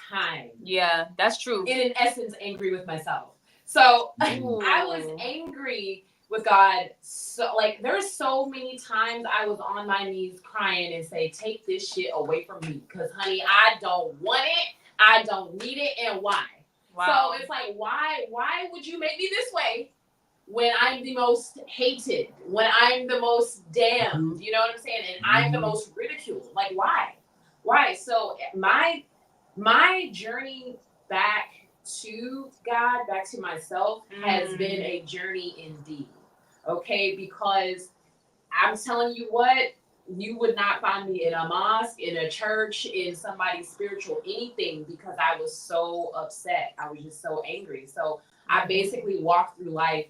time. Yeah, that's true. And in essence, angry with myself. So I was angry with God. So like, there's so many times I was on my knees crying and say, "Take this shit away from me, because honey, I don't want it. I don't need it, and why?" Wow. So it's like, why would you make me this way when I'm the most hated, when I'm the most damned, you know what I'm saying? And I'm the most ridiculed. Like, why? So my journey back to God, back to myself, has been a journey indeed. Okay, because I'm telling you what, you would not find me in a mosque, in a church, in somebody's spiritual anything, because I was so upset. I was just so angry. So I basically walked through life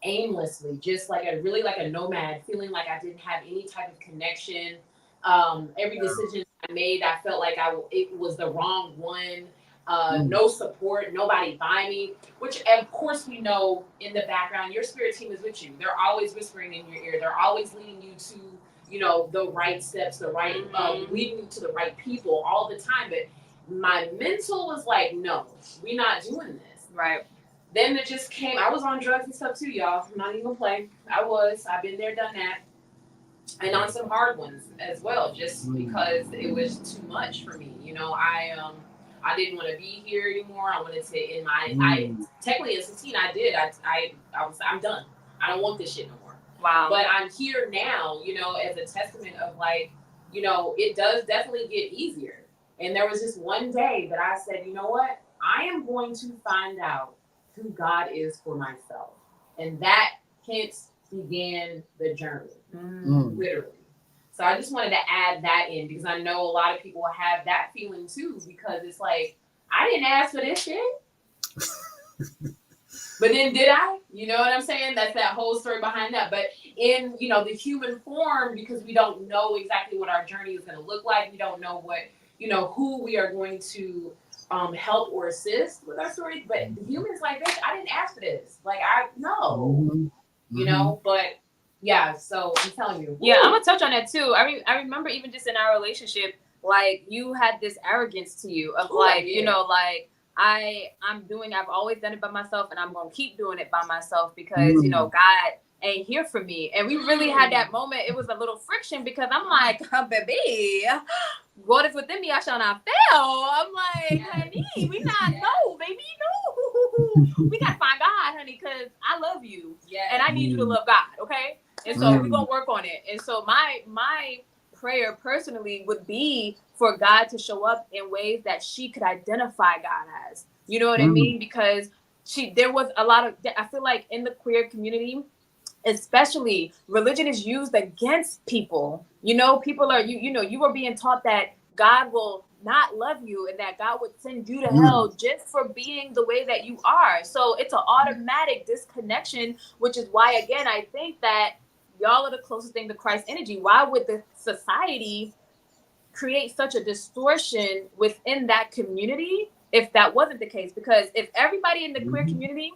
aimlessly, just like a nomad, feeling like I didn't have any type of connection. Every decision I made, I felt like it was the wrong one. No support, nobody by me, which of course we know in the background, your spirit team is with you. They're always whispering in your ear. They're always leading you to, the right steps, the right, leading you to the right people all the time. But my mental was like, no, we're not doing this. Right. Then it just came, I was on drugs and stuff too, y'all. I'm not even gonna play. I've been there, done that. And on some hard ones as well, just because it was too much for me. I didn't want to be here anymore. I wanted to end I technically in 16 I did. I'm done. I don't want this shit no more. Wow. But I'm here now, as a testament of like, it does definitely get easier. And there was just one day that I said, you know what? I am going to find out who God is for myself. And that hence began the journey, literally. So I just wanted to add that in, because I know a lot of people have that feeling too, because it's like, I didn't ask for this shit. But then did I? You know what I'm saying? That's that whole story behind that. But in, the human form, because we don't know exactly what our journey is going to look like. We don't know what, who we are going to help or assist with our story. But the humans like this, I didn't ask for this. Like, but yeah, so I'm telling you. Yeah, I'm gonna touch on that too. I remember even just in our relationship, like you had this arrogance to you of I've always done it by myself, and I'm gonna keep doing it by myself because God ain't here for me. And we really had that moment. It was a little friction because I'm like, baby, what is within me I shall not fail. I'm like, honey, we not baby, no. We gotta find God, honey, because I love you. Yeah. And I need you to love God, okay? And so we're gonna work on it. And so my prayer personally would be for God to show up in ways that she could identify God as. You know what I mean? Because there was a lot of, I feel like in the queer community, especially, religion is used against people. You know, people are, you were being taught that God will not love you and that God would send you to hell just for being the way that you are. So it's an automatic disconnection, which is why, again, I think that y'all are the closest thing to Christ energy. Why would the society create such a distortion within that community if that wasn't the case? Because if everybody in the queer community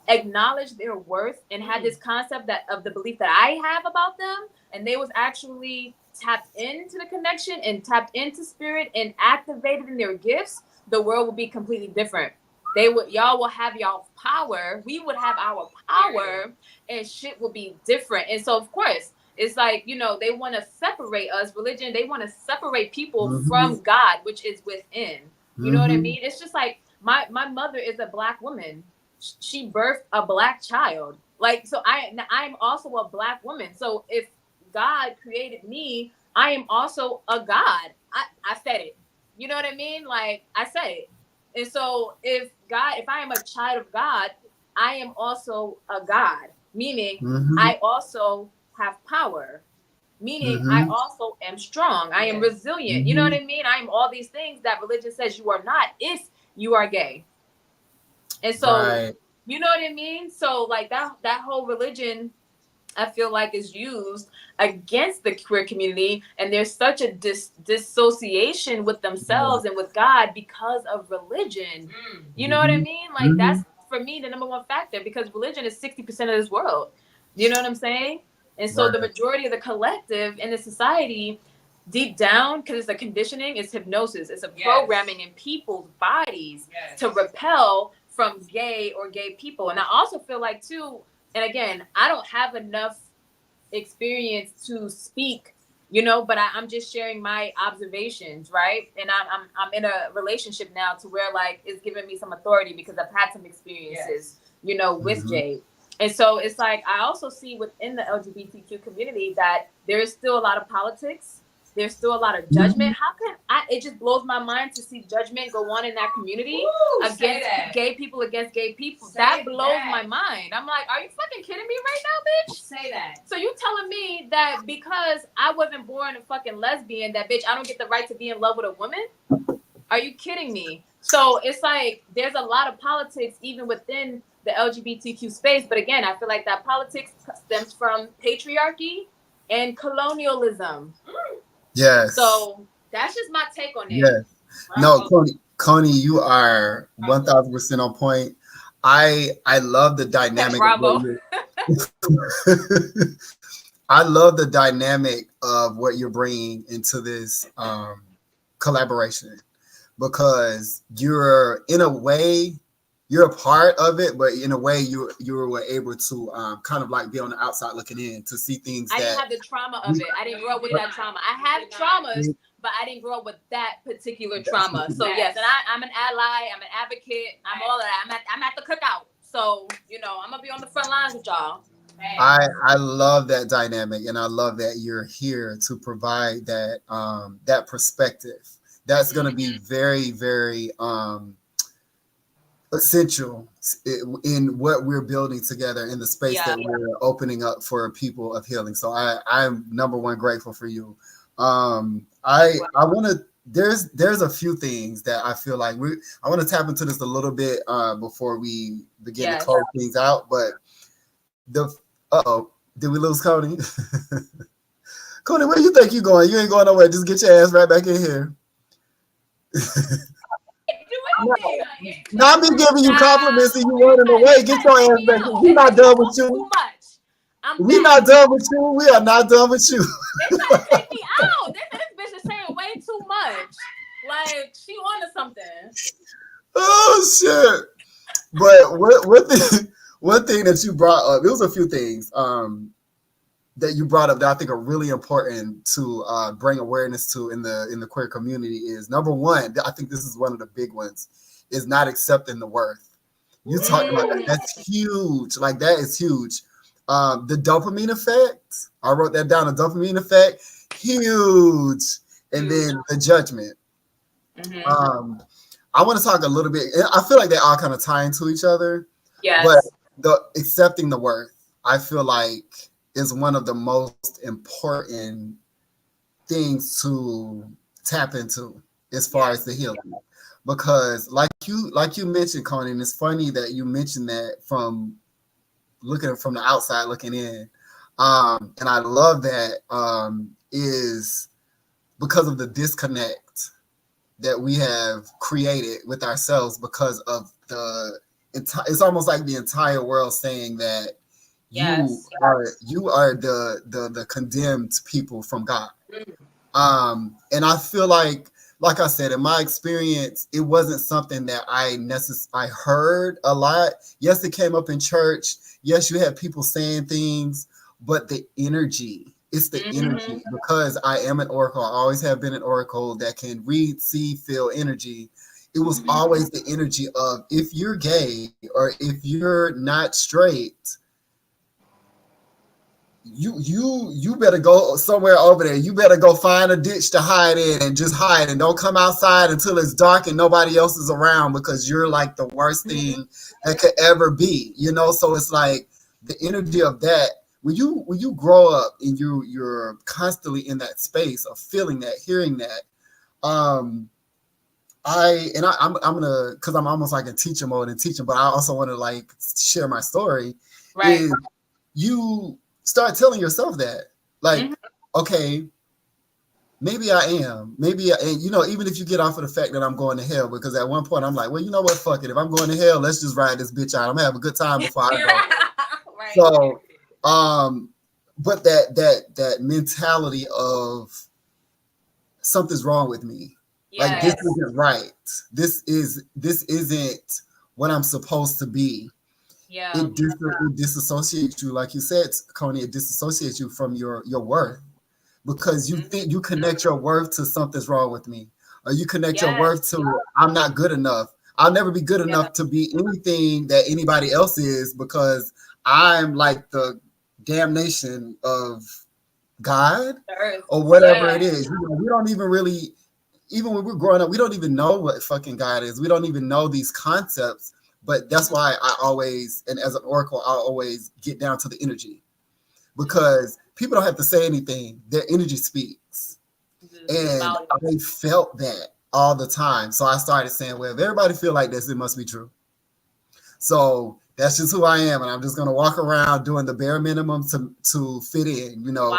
acknowledged their worth and had this concept that of the belief that I have about them, and they was actually tapped into the connection and tapped into spirit and activated in their gifts, the world would be completely different. Y'all will have y'all's power, we would have our power, and shit will be different. And so of course it's like, they want to separate us, religion, they want to separate people from God, which is within. You know what I mean? It's just like my mother is a Black woman. She birthed a Black child. Like, so I'm also a Black woman. So if God created me, I am also a God. I said it. You know what I mean? Like, I said it. And so if I am a child of God, I am also a God, meaning I also have power, meaning I also am strong. I am resilient. You know what I mean? I am all these things that religion says you are not if you are gay. And so, you know what I mean? So like that whole religion, I feel like, is used against the queer community, and there's such a dissociation with themselves and with God because of religion. You know what I mean? Like that's, for me, the number one factor, because religion is 60% of this world. You know what I'm saying? And so the majority of the collective in the society, deep down, because it's a conditioning, it's hypnosis, it's a programming in people's bodies to repel from gay or gay people. And I also feel like too, and again, I don't have enough experience to speak, but I'm just sharing my observations, right? And I'm in a relationship now to where like it's giving me some authority because I've had some experiences, with Jeid. And so it's like I also see within the LGBTQ community that there is still a lot of politics. There's still a lot of judgment. How can it just blows my mind to see judgment go on in that community against gay people, that blows my mind. I'm like, are you fucking kidding me right now, bitch? Say that. So you telling me that because I wasn't born a fucking lesbian, that bitch, I don't get the right to be in love with a woman? Are you kidding me? So it's like, there's a lot of politics even within the LGBTQ space. But again, I feel like that politics stems from patriarchy and colonialism. Yes. So that's just my take on it. Yes. No, Koni, you are 1,000% on point. I love the dynamic. Bravo. I love the dynamic of what you're bringing into this collaboration, because you're, in a way, you're a part of it, but in a way you were able to kind of like be on the outside looking in to see things. I didn't have the trauma of it. I didn't grow up with that trauma. I have traumas, but I didn't grow up with that particular trauma. So yes, and I'm an ally, I'm an advocate, I'm all of that. I'm at the cookout. So, I'm gonna be on the front lines with y'all. I love that dynamic, and I love that you're here to provide that that perspective. That's going to be very, very essential in what we're building together in the space that we're opening up for people of healing. So I'm number one grateful for you. I want to. There's a few things that I feel like I want to tap into this a little bit before we begin to close things out. But did we lose Koni? Koni, where you think you going? You ain't going nowhere. Just get your ass right back in here. No, I be giving you compliments and you running away. Get your ass back. We're not done with you. We're not done with you. We are not done with you. They trying to take me out. This bitch is saying way too much. Like, she on to something. Oh shit! But one thing that you brought up, it was a few things that you brought up that I think are really important to bring awareness to in the queer community. Is number one, I think this is one of the big ones, is not accepting the worth. You talked about that. That's huge. Like, that is huge. The dopamine effect. I wrote that down. The dopamine effect. huge. And then the judgment. I want to talk a little bit. I feel like they all kind of tie into each other. Yes. But the accepting the worth, I feel like, is one of the most important things to tap into as far as the healing. Because like you mentioned, Koni, and it's funny that you mentioned that from looking from the outside looking in. And I love that is because of the disconnect that we have created with ourselves because of it's almost like the entire world saying that you are the condemned people from God. And I feel like I said, in my experience, it wasn't something that I heard a lot. Yes, it came up in church. Yes, you had people saying things, but the energy, it's the energy. Because I am an oracle, I always have been an oracle that can read, see, feel energy. It was always the energy of, if you're gay or if you're not straight, you better go somewhere over there. You better go find a ditch to hide in and just hide, and don't come outside until it's dark and nobody else is around, because you're like the worst thing that could ever be, you know? So it's like the energy of that. When you grow up and you're constantly in that space of feeling that, hearing that, I'm gonna, because I'm almost like in teacher mode and teaching, but I also want to like share my story. Right. Is you start telling yourself that, like, okay, maybe I am, and you know, even if you get off of the fact that I'm going to hell, because at one point I'm like, well, you know what, fuck it, if I'm going to hell, let's just ride this bitch out. I'm gonna have a good time before I go. Right. So, but that mentality of something's wrong with me. Like, this isn't right. This isn't what I'm supposed to be. Yeah. It disassociates you, like you said, Koni. It disassociates you from your worth, because you think you connect your worth to something's wrong with me, or you connect your worth to, I'm not good enough. I'll never be good enough to be anything that anybody else is, because I'm like the damnation of God or whatever it is. You know, we don't even really, even when we're growing up, we don't even know what fucking God is. We don't even know these concepts. But that's why I always, and as an oracle, I always get down to the energy, because people don't have to say anything. Their energy speaks. And I felt that all the time. So I started saying, well, if everybody feel like this, it must be true. So that's just who I am. And I'm just going to walk around doing the bare minimum to fit in, you know,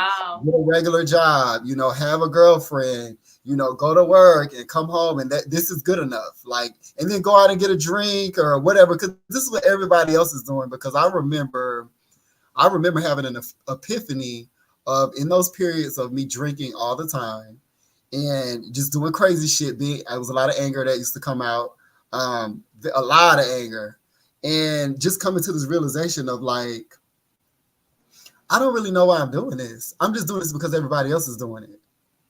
get a regular job, you know, have a girlfriend, you know, go to work and come home, and that this is good enough. Like, and then go out and get a drink or whatever, because this is what everybody else is doing. Because I remember having an epiphany of, in those periods of me drinking all the time and just doing crazy shit. It was a lot of anger that used to come out, a lot of anger, and just coming to this realization of like, I don't really know why I'm doing this. I'm just doing this because everybody else is doing it.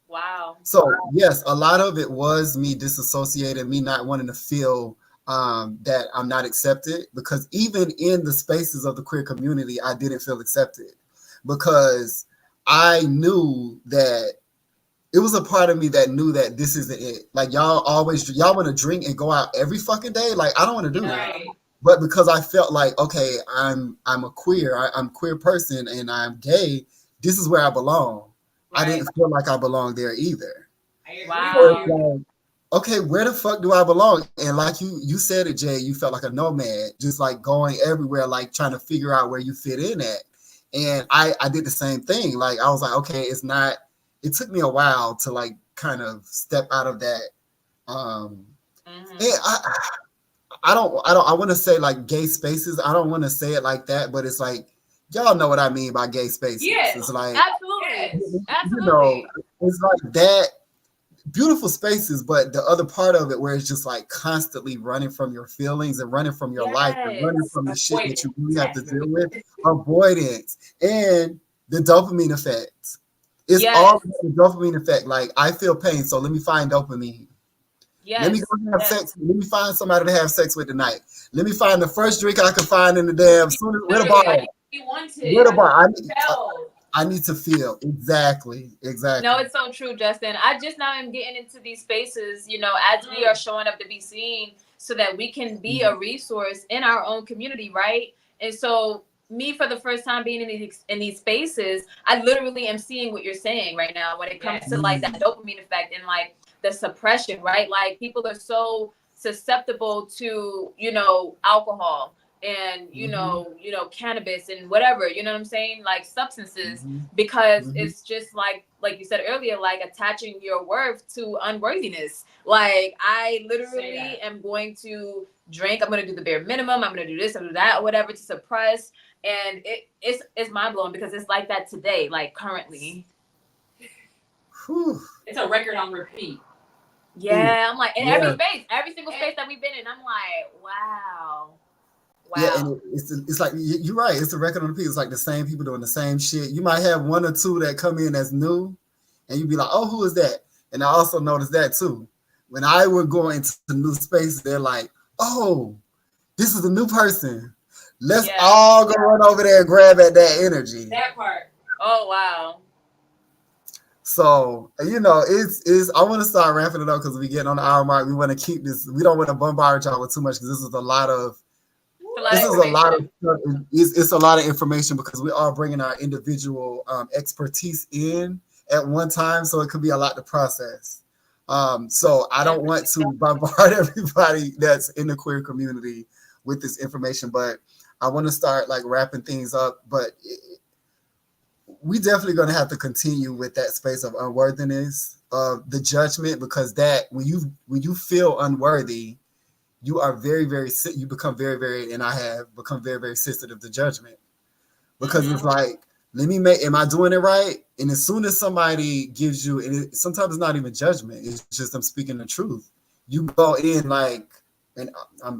Wow. So yes, a lot of it was me disassociating, me not wanting to feel that I'm not accepted, because even in the spaces of the queer community, I didn't feel accepted, because I knew that it was a part of me that knew that this isn't it. Like, y'all want to drink and go out every fucking day. Like, I don't want to do that. But because I felt like, okay, I'm a queer, I'm a queer person, and I'm gay, this is where I belong. I didn't feel like I belonged there either. Wow. So like, okay, where the fuck do I belong? And like you said it, Jay, you felt like a nomad, just like going everywhere, like trying to figure out where you fit in at. And I did the same thing. Like, I was like, okay, it took me a while to like kind of step out of that. And I want to say like gay spaces. I don't want to say it like that, but it's like, y'all know what I mean by gay spaces. Yes, it's like, absolutely. You know, it's like that, beautiful spaces, but the other part of it where it's just like constantly running from your feelings and running from your life and running from the shit that you really have to deal with, avoidance, and the dopamine effect. It's all the dopamine effect. Like, I feel pain, so let me find dopamine. Let me go have sex. Let me find somebody to have sex with tonight. Let me find the first drink I can find in the damn. Where the bar? You wanted. Where the bar? I need to feel. Exactly. No, it's so true, Justin. I just now am getting into these spaces, as we are showing up to be seen so that we can be a resource in our own community, right? And so me, for the first time being in these spaces, I literally am seeing what you're saying right now when it comes to like that dopamine effect and like the suppression, right? Like people are so susceptible to, alcohol and cannabis and whatever, you know what I'm saying, like substances, because it's just like you said earlier, like attaching your worth to unworthiness. Like I literally am going to drink, I'm going to do the bare minimum, I'm going to do this, I'm going to do that, or whatever, to suppress. And it's mind-blowing because it's like that today, like currently. It's a record on repeat. Yeah, I'm like in every single space that we've been in, I'm like, wow. Yeah, and it's like, you're right. It's a record on the repeat. It's like the same people doing the same shit. You might have one or two that come in as new, and you'd be like, oh, who is that? And I also noticed that too. When I would go into new spaces, they're like, oh, this is a new person. Let's all go run over there and grab at that energy. That part. Oh, wow. So, it's I want to start wrapping it up because we get on the hour mark. We want to keep this. We don't want to bombard y'all with too much because this is a lot of it's a lot of information because we are bringing our individual expertise in at one time, so it could be a lot to process. So I don't want to bombard everybody that's in the queer community with this information, but I want to start like wrapping things up. But we definitely going to have to continue with that space of unworthiness, of the judgment, because that when you feel unworthy, you are very, very, you become very, very, and I have become very, very sensitive to judgment, because it's like, am I doing it right? And as soon as somebody gives you, and sometimes it's not even judgment, it's just them speaking the truth. You go in like, and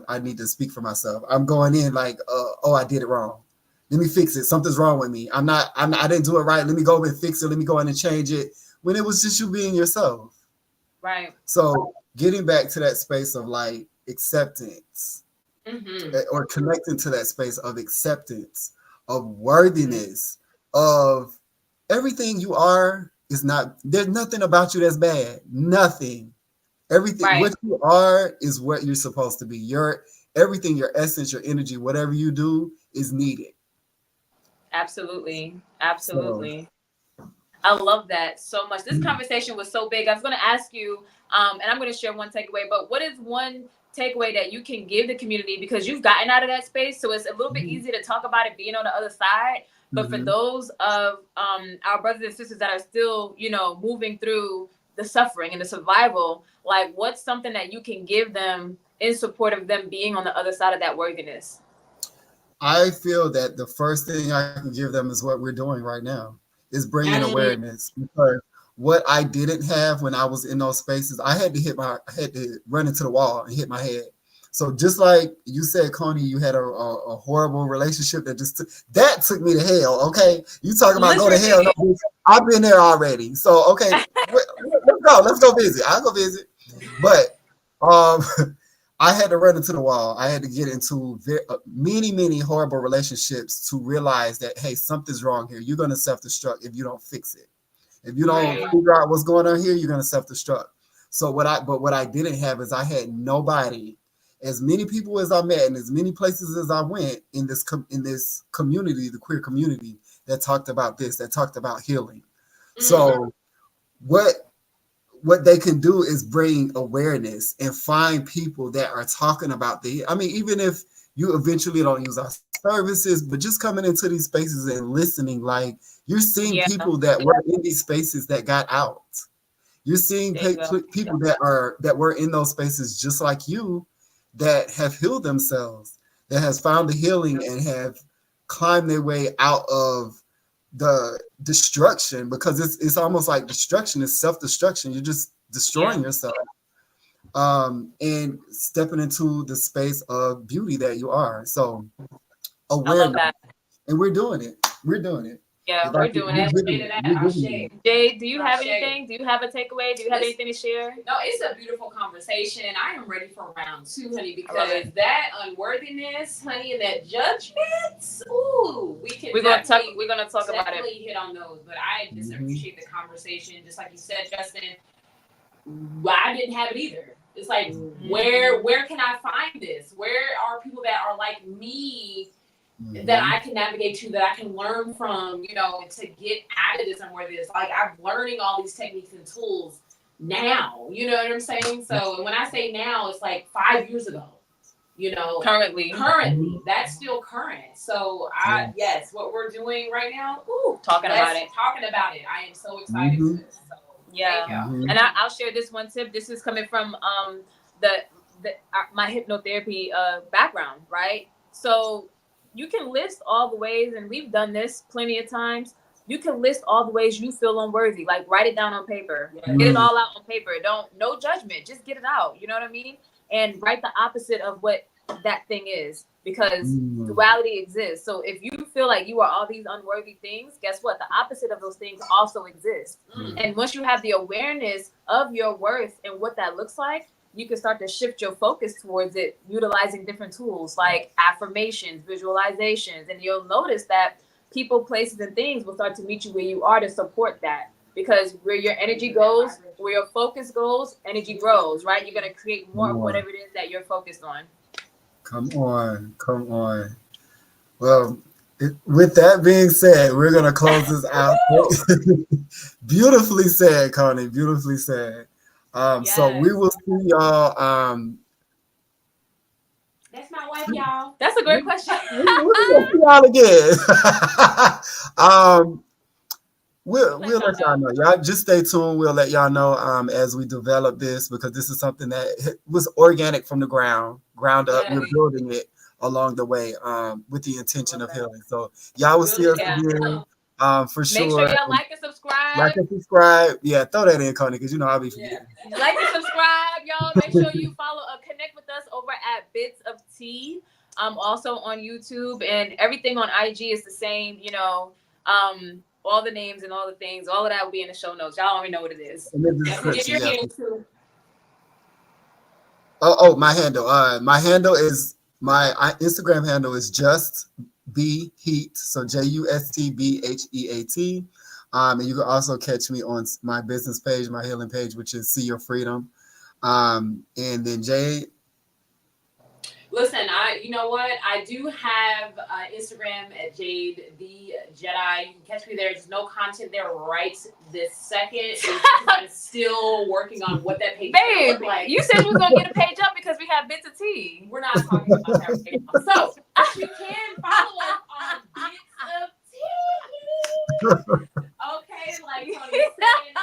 I need to speak for myself. I'm going in like, oh, I did it wrong. Let me fix it. Something's wrong with me. I didn't do it right. Let me go and fix it. Let me go in and change it. When it was just you being yourself. Right. So getting back to that space of like acceptance, or connecting to that space of acceptance, of worthiness, of everything you are is not, there's nothing about you that's bad. Nothing. Everything, what you are is what you're supposed to be. Everything, your essence, your energy, whatever you do is needed. Absolutely. I love that so much. This conversation was so big. I was going to ask you, and I'm going to share one takeaway, but what is one takeaway that you can give the community, because you've gotten out of that space, so it's a little bit easier to talk about it being on the other side. But for those of our brothers and sisters that are still, moving through the suffering and the survival, like what's something that you can give them in support of them being on the other side of that worthiness? I feel that the first thing I can give them is what we're doing right now, is bringing awareness. Because what I didn't have when I was in those spaces, I had to run into the wall and hit my head. So just like you said, Koni, you had a horrible relationship that took me to hell. Okay, you talking about go to hell? No, I've been there already. So okay, let's go visit. I'll go visit. But I had to run into the wall. I had to get into many horrible relationships to realize that, hey, something's wrong here. You're going to self-destruct if you don't fix it. If you don't figure out what's going on here, you're going to self-destruct. So what I didn't have is I had nobody, as many people as I met and as many places as I went in this community, the queer community, that talked about this, that talked about healing. So what they can do is bring awareness and find people that are talking about even if you eventually don't use our services, but just coming into these spaces and listening, like you're seeing people that were in these spaces that got out. You're seeing people that were in those spaces just like you, that have healed themselves, that has found the healing and have climbed their way out of the destruction, because it's almost like destruction is self-destruction. You're just destroying yourself, and stepping into the space of beauty that you are. So awareness, and we're doing it. Yeah, we're doing it. Jeid, do you have anything? Do you have a takeaway? Do you have anything to share? No, it's a beautiful conversation. I am ready for round 2, honey, because that unworthiness, honey, and that judgment, ooh, we're gonna talk about it. Definitely hit on those, but I just appreciate the conversation. Just like you said, Justin, I didn't have it either. It's like, where can I find this? Where are people that are like me that I can navigate to, that I can learn from, you know, to get out of this unworthiness? Like, I'm learning all these techniques and tools now, you know what I'm saying? So when I say now, it's like 5 years ago, you know, currently, that's still current. So yes, what we're doing right now, talking about it. I am so excited for this. So, yeah. And I'll share this one tip. This is coming from my hypnotherapy background, right? So you can list all the ways, and we've done this plenty of times. You can list all the ways you feel unworthy. Like, write it down on paper. Get it all out on paper. No judgment. Just get it out. You know what I mean? And write the opposite of what that thing is, because duality exists. So if you feel like you are all these unworthy things, guess what? The opposite of those things also exist. And once you have the awareness of your worth and what that looks like, you can start to shift your focus towards it, utilizing different tools like affirmations, visualizations, and you'll notice that people, places, and things will start to meet you where you are to support that. Because where your energy goes, where your focus goes, energy grows, right? You're going to create more of whatever it is that you're focused on. Come on. Well, with that being said, we're going to close this out. Beautifully said, Koni. Beautifully said. So we will see y'all. That's my wife, y'all. That's a great question. We'll see y'all again. We'll let y'all know. Y'all just stay tuned. We'll let y'all know as we develop this, because this is something that was organic from the ground up. We're building it along the way with the intention of healing. So y'all will see us again for sure. Make sure y'all like and subscribe. Yeah, throw that in, Koni, because you know I'll be forgetting. Like and subscribe, y'all. Make sure you follow, connect with us over at Bits of Tea. Also on YouTube, and everything on IG is the same. You know, all the names and all the things, all of that will be in the show notes. Y'all already know what it is. Give your handle too. My handle. My handle is my Instagram handle is just B Heat. So JUSTBHEAT. And you can also catch me on my business page, my healing page, which is See Your Freedom. And then Jeid. Listen, you know what? I do have Instagram at Jeid the Jedi. You can catch me there. There's no content there right this second. I'm still working on what that page looks like. You said you were gonna get a page up because we have Bits of Tea. We're not talking about that right now. So you can follow us on Bits of Tea. Okay, like Koni said,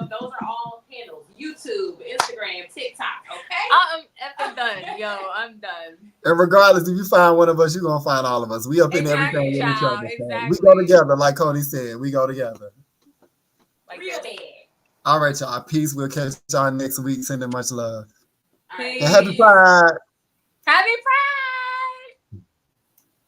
those are all handles. YouTube, Instagram, TikTok, okay? I'm effing done, yo. I'm done. And regardless, if you find one of us, you're going to find all of us. We up in everything with each other. Exactly. We go together, like Koni said. We go together. Like real bad. All right, y'all. Peace. We'll catch y'all next week. Sending much love. Right. And happy Pride. Happy Pride.